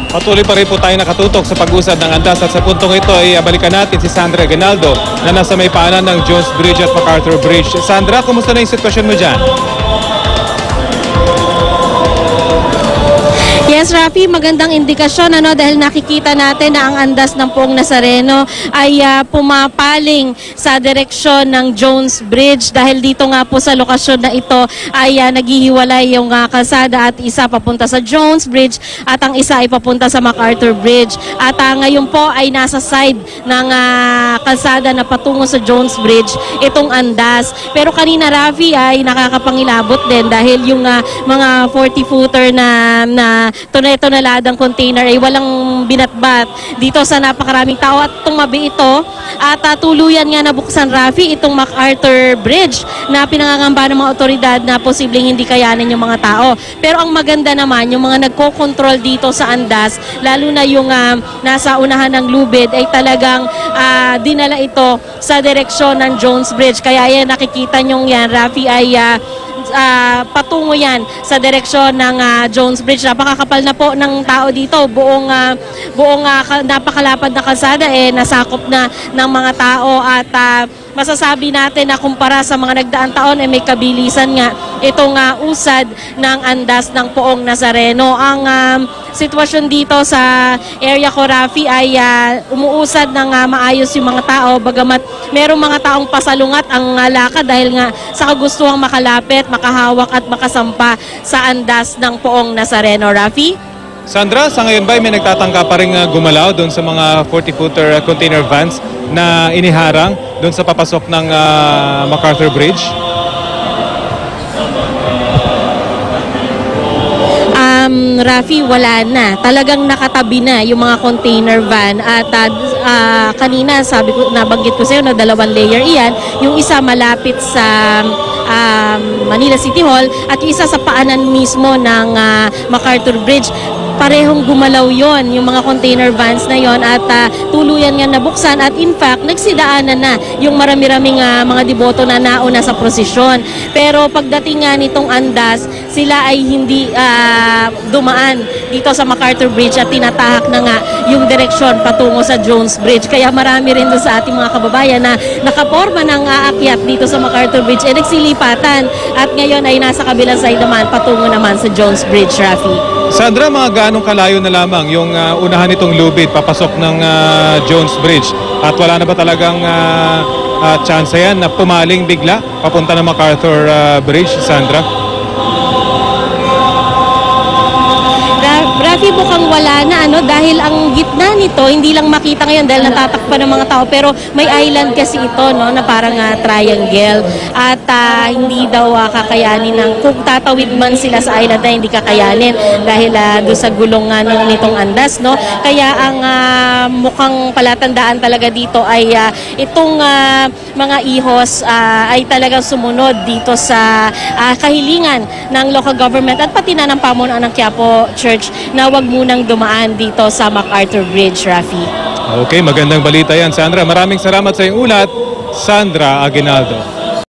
Patuloy pa rin po tayo nakatutok sa pag-usad ng andas at sa puntong ito ay balikan natin si Sandra Aguinaldo na nasa may paanan ng Jones Bridge at MacArthur Bridge. Sandra, kumusta na yung sitwasyon mo dyan? Yes, Rafi, magandang indikasyon dahil nakikita natin na ang andas ng Poong Nazareno ay pumapaling sa direksyon ng Jones Bridge dahil dito nga po sa lokasyon na ito ay naghihiwalay yung kalsada at isa papunta sa Jones Bridge at ang isa ay papunta sa MacArthur Bridge. At ngayon po ay nasa side ng kalsada na patungo sa Jones Bridge itong andas. Pero kanina, Rafi, ay nakakapangilabot din dahil yung mga 40-footer na tonaladang container ay walang binatbat dito sa napakaraming tao at tumabi ito at tuluyan nga nabuksan, Rafi, itong MacArthur Bridge na pinangangamba ng mga otoridad na posibleng hindi kayanin yung mga tao. Pero ang maganda naman, yung mga nagko-control dito sa andas, lalo na yung nasa unahan ng lubid ay talagang dinala ito sa direksyon ng Jones Bridge. Kaya yan, nakikita nyo yan, Rafi, ay patungo yan sa direksyon ng Jones Bridge. Napakakapal na po ng tao dito. Buong napakalapad na kalsada nasakop na ng mga tao at masasabi natin na kumpara sa mga nagdaang taon may kabilisan nga itong usad ng andas ng Poong Nazareno. Ang sitwasyon dito sa area ko, Rafi, ay umuusad ng maayos yung mga tao bagamat merong mga taong pasalungat ang lakad dahil nga sa kagustuhang makalapit, makahawak at makasampa sa andas ng Poong Nazareno. Rafi? Sandra, sa ngayon ba may nagtatangka pa rin gumalaw doon sa mga 40-footer container vans na iniharang doon sa papasok ng MacArthur Bridge? Rafi, wala na. Talagang nakatabi na yung mga container van at kanina nabanggit ko sa'yo na 2 layer iyan. Yung isa malapit sa Manila City Hall at yung isa sa paanan mismo ng MacArthur Bridge. Parehong gumalaw yon yung mga container vans na yon at tuluyan nga nabuksan at in fact nagsidaanan na yung marami-raming mga deboto na nauna sa prosesyon. Pero pagdating nga nitong andas, sila ay hindi dumaan dito sa MacArthur Bridge at tinatahak na nga yung direksyon patungo sa Jones Bridge. Kaya marami rin doon sa ating mga kababayan na nakaporma ng aakyat dito sa MacArthur Bridge nagsilipatan at ngayon ay nasa kabilang side naman patungo naman sa Jones Bridge, Rafi. Sandra, mga gaanong kalayo na lamang yung unahan nitong lubid papasok ng Jones Bridge at wala na ba talagang chance yan na pumaling bigla papunta ng MacArthur Bridge, Sandra? Rafi, mukhang wala na dahil ang gitna nito hindi lang makita ngayon dahil natatakpan ng mga tao pero may island kasi ito na parang triangle at hindi daw kakayanin kung tatawid man sila sa island na hindi kakayanin dahil doon sa gulong nitong andas kaya ang mukhang palatandaan talaga dito ay itong mga ihos ay talagang sumunod dito sa kahilingan ng local government at pati na ng pamunuan ng Quiapo Church na wag munang dumaan dito sa MacArthur Bridge, Rafi. Okay, magandang balita yan, Sandra. Maraming salamat sa iyong ulat, Sandra Aguinaldo.